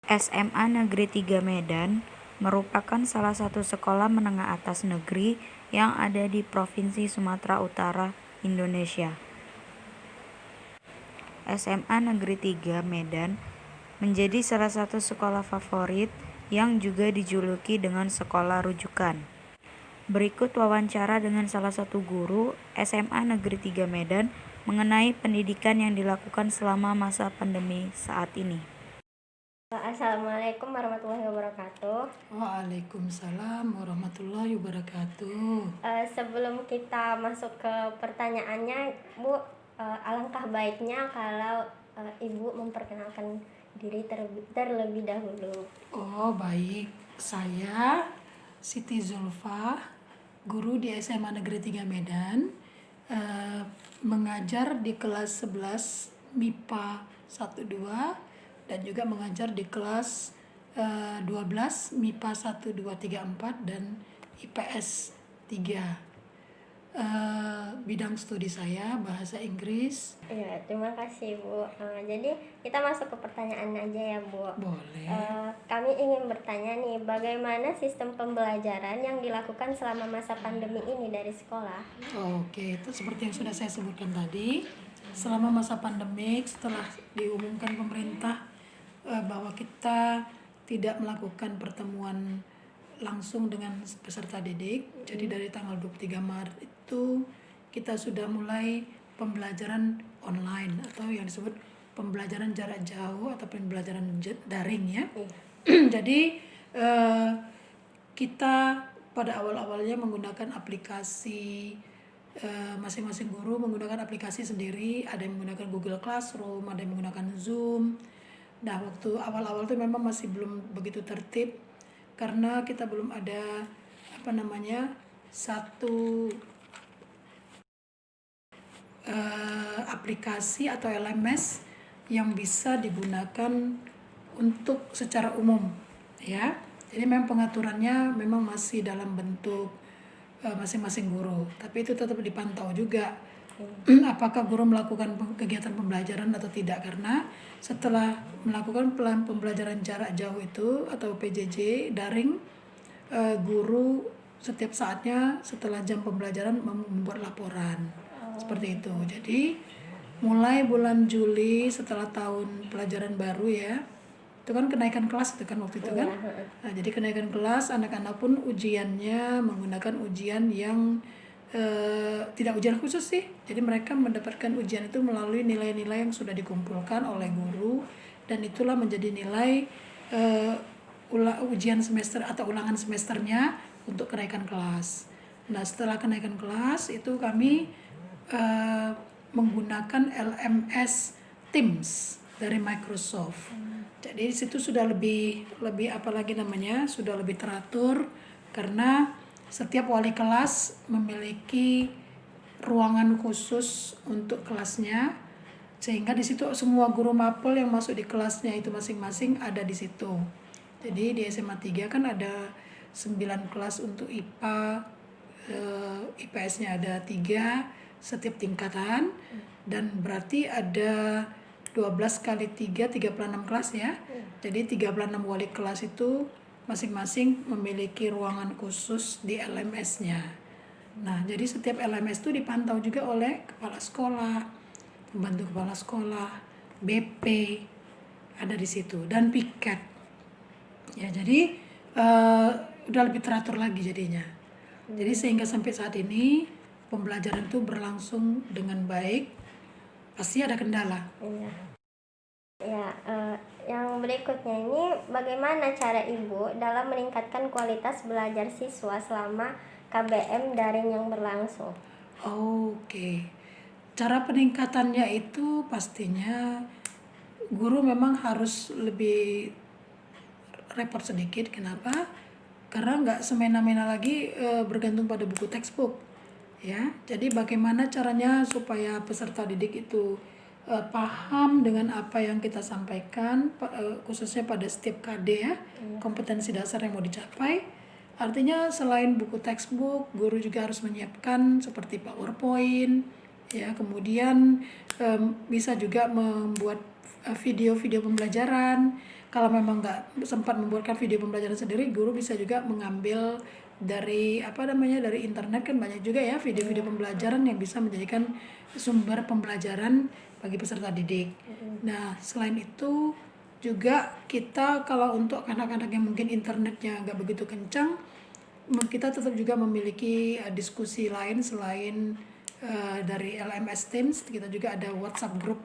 SMA Negeri 3 Medan merupakan salah satu sekolah menengah atas negeri yang ada di Provinsi Sumatera Utara, Indonesia. SMA Negeri 3 Medan menjadi salah satu sekolah favorit yang juga dijuluki dengan sekolah rujukan. Berikut wawancara dengan salah satu guru SMA Negeri 3 Medan mengenai pendidikan yang dilakukan selama masa pandemi saat ini. Assalamualaikum warahmatullahi wabarakatuh. Waalaikumsalam warahmatullahi wabarakatuh. Sebelum kita masuk ke pertanyaannya, Bu, alangkah baiknya kalau Ibu memperkenalkan diri terlebih dahulu. Oh baik, saya Siti Zulfa, guru di SMA Negeri 3 Medan, mengajar di kelas 11 MIPA 1-2 dan juga mengajar di kelas 12 MIPA 1, 2, 3, 4 dan IPS 3. Bidang studi saya bahasa Inggris. Ya, terima kasih, Bu. Jadi kita masuk ke pertanyaan aja ya, Bu. Boleh. Kami ingin bertanya nih, bagaimana sistem pembelajaran yang dilakukan selama masa pandemi ini dari sekolah? Oke, itu seperti yang sudah saya sebutkan tadi. Selama masa pandemik, setelah diumumkan pemerintah bahwa kita tidak melakukan pertemuan langsung dengan peserta didik. Jadi dari tanggal 23 Maret itu kita sudah mulai pembelajaran online atau yang disebut pembelajaran jarak jauh atau pembelajaran daring ya. Jadi kita pada awal-awalnya menggunakan aplikasi, masing-masing guru menggunakan aplikasi sendiri, ada yang menggunakan Google Classroom, ada yang menggunakan Zoom. Nah, waktu awal-awal itu memang masih belum begitu tertib karena kita belum ada satu aplikasi atau LMS yang bisa digunakan untuk secara umum ya. Jadi memang pengaturannya memang masih dalam bentuk masing-masing guru, tapi itu tetap dipantau juga apakah guru melakukan kegiatan pembelajaran atau tidak, karena setelah melakukan pembelajaran jarak jauh itu atau PJJ daring, guru setiap saatnya setelah jam pembelajaran membuat laporan seperti itu. Jadi mulai bulan Juli setelah tahun pelajaran baru ya, itu kan kenaikan kelas itu kan waktu itu kan. Nah, jadi kenaikan kelas, anak-anak pun ujiannya menggunakan ujian yang tidak ujian khusus sih. Jadi mereka mendapatkan ujian itu melalui nilai-nilai yang sudah dikumpulkan oleh guru, dan itulah menjadi nilai ujian semester atau ulangan semesternya untuk kenaikan kelas. Nah, setelah kenaikan kelas itu kami menggunakan LMS Teams dari Microsoft. Jadi di situ sudah lebih sudah lebih teratur karena setiap wali kelas memiliki ruangan khusus untuk kelasnya, sehingga di situ semua guru mapel yang masuk di kelasnya itu masing-masing ada di situ. Jadi di SMA 3 kan ada 9 kelas untuk IPA, IPS-nya ada 3 setiap tingkatan, dan berarti ada 12 kali 3, 36 kelas ya. Jadi 36 wali kelas itu masing-masing memiliki ruangan khusus di LMS-nya. Nah, jadi setiap LMS itu dipantau juga oleh kepala sekolah, pembantu kepala sekolah, BP ada di situ, dan piket. Ya, jadi udah lebih teratur lagi jadinya. Jadi sehingga sampai saat ini pembelajaran itu berlangsung dengan baik. Pasti ada kendala. Iya. Ya, yang berikutnya ini, bagaimana cara Ibu dalam meningkatkan kualitas belajar siswa selama KBM daring yang berlangsung? Oke. Cara peningkatannya itu pastinya guru memang harus lebih repot sedikit. Kenapa? Karena nggak semena-mena lagi bergantung pada buku textbook. Ya, jadi bagaimana caranya supaya peserta didik itu paham dengan apa yang kita sampaikan, khususnya pada setiap KD ya, kompetensi dasar yang mau dicapai. Artinya selain buku textbook, guru juga harus menyiapkan seperti PowerPoint, ya, kemudian bisa juga membuat video-video pembelajaran, kalau memang nggak sempat membuatkan video pembelajaran sendiri, guru bisa juga mengambil dari dari internet, kan banyak juga ya video-video pembelajaran yang bisa menjadikan sumber pembelajaran bagi peserta didik. Nah, selain itu juga kita kalau untuk anak-anak yang mungkin internetnya nggak begitu kencang, kita tetap juga memiliki diskusi lain selain dari LMS Teams. Kita juga ada WhatsApp group.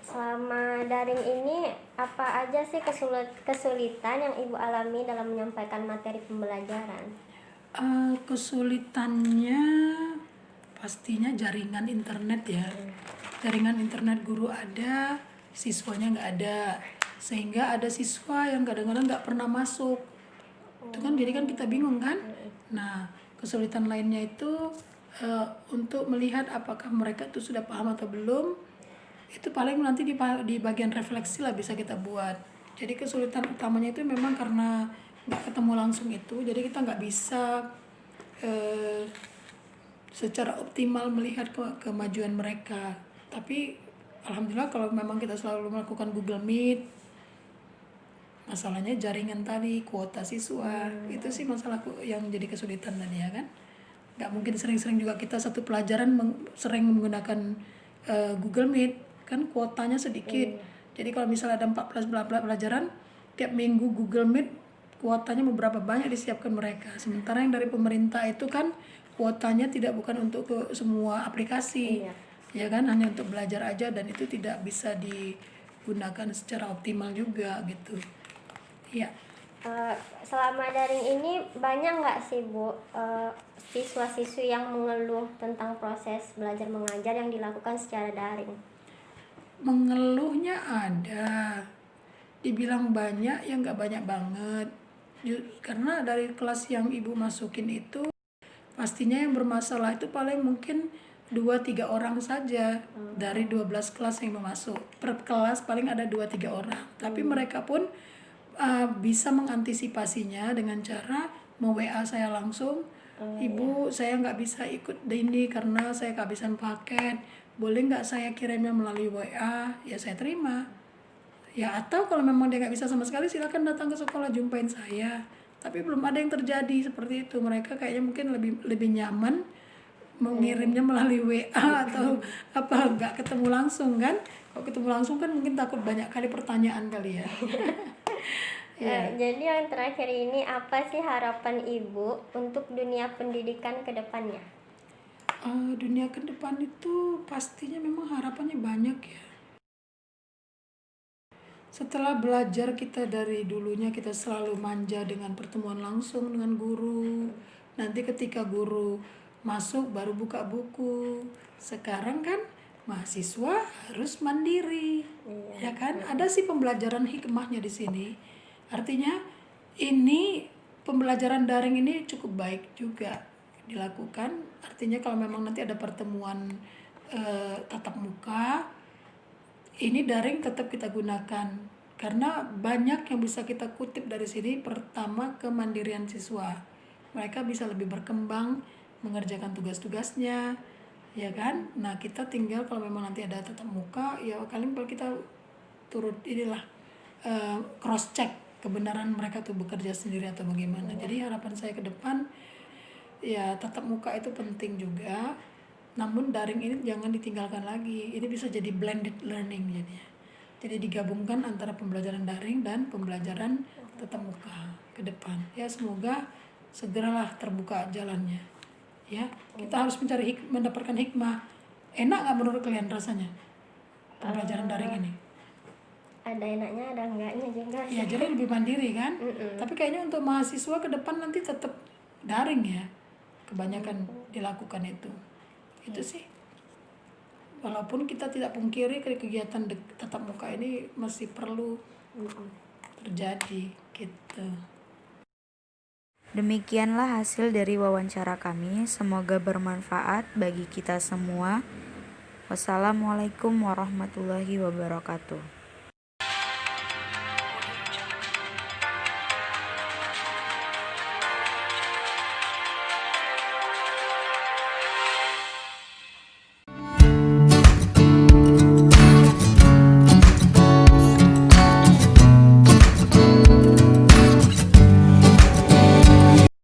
Selama daring ini, apa aja sih kesulitan yang Ibu alami dalam menyampaikan materi pembelajaran? Kesulitannya pastinya jaringan internet ya. Jaringan internet guru ada, siswanya nggak ada. Sehingga ada siswa yang kadang-kadang nggak pernah masuk. Itu kan jadi kan kita bingung kan. Nah, kesulitan lainnya itu untuk melihat apakah mereka itu sudah paham atau belum. Itu paling nanti di bagian refleksi lah bisa kita buat. Jadi kesulitan utamanya itu memang karena nggak ketemu langsung itu, jadi kita nggak bisa secara optimal melihat kemajuan mereka. Tapi alhamdulillah kalau memang kita selalu melakukan Google Meet, masalahnya jaringan tadi, kuota siswa, itu sih masalah yang jadi kesulitan tadi ya kan. Nggak mungkin sering-sering juga kita satu pelajaran sering menggunakan Google Meet, kan kuotanya sedikit. Jadi kalau misalnya ada 14 pelajaran, tiap minggu Google Meet kuotanya beberapa banyak disiapkan mereka. Sementara yang dari pemerintah itu kan kuotanya bukan untuk ke semua aplikasi. Ya kan, hanya untuk belajar aja, dan itu tidak bisa digunakan secara optimal juga gitu. Ya. Selama daring ini banyak nggak sih Bu siswa-siswi yang mengeluh tentang proses belajar mengajar yang dilakukan secara daring? Mengeluhnya ada, dibilang banyak ya nggak banyak banget, karena dari kelas yang ibu masukin itu pastinya yang bermasalah itu paling mungkin 2-3 orang saja dari 12 kelas yang mau masuk. Per kelas paling ada 2-3 orang, tapi mereka pun bisa mengantisipasinya dengan cara WA saya langsung, ibu saya nggak bisa ikut ini karena saya kehabisan paket, boleh nggak saya kirimnya melalui WA? Ya saya terima. Ya atau kalau memang dia nggak bisa sama sekali, silakan datang ke sekolah jumpain saya. Tapi belum ada yang terjadi seperti itu. Mereka kayaknya mungkin lebih nyaman mengirimnya melalui WA atau nggak ketemu langsung kan. Kalau ketemu langsung kan mungkin takut banyak kali pertanyaan kali ya. Jadi yang terakhir ini, apa sih harapan Ibu untuk dunia pendidikan ke depannya? Dunia ke depan itu pastinya memang harapannya banyak ya. Setelah belajar kita dari dulunya kita selalu manja dengan pertemuan langsung dengan guru. Nanti ketika guru masuk baru buka buku. Sekarang kan mahasiswa harus mandiri. Ya kan? Ada sih pembelajaran hikmahnya di sini. Artinya ini pembelajaran daring ini cukup baik juga dilakukan. Artinya kalau memang nanti ada pertemuan tatap muka, ini daring tetap kita gunakan karena banyak yang bisa kita kutip dari sini. Pertama, kemandirian siswa, mereka bisa lebih berkembang mengerjakan tugas-tugasnya, ya kan. Nah kita tinggal kalau memang nanti ada tatap muka, ya kalian kita turut cross check kebenaran mereka tuh bekerja sendiri atau bagaimana. Jadi harapan saya ke depan ya tatap muka itu penting juga. Namun daring ini jangan ditinggalkan lagi. Ini bisa jadi blended learning jadinya. Jadi digabungkan antara pembelajaran daring dan pembelajaran tatap muka ke depan. Ya semoga segeralah terbuka jalannya. Ya, kita harus mendapatkan hikmah. Enak nggak menurut kalian rasanya pembelajaran daring ini? Ada enaknya, ada enggaknya juga. Ya jadi lebih mandiri kan. Tapi kayaknya untuk mahasiswa ke depan nanti tetap daring ya. Kebanyakan dilakukan itu. Itu sih. Walaupun kita tidak pungkiri kegiatan tatap muka ini masih perlu terjadi gitu. Demikianlah hasil dari wawancara kami. Semoga bermanfaat bagi kita semua. Wassalamualaikum warahmatullahi wabarakatuh.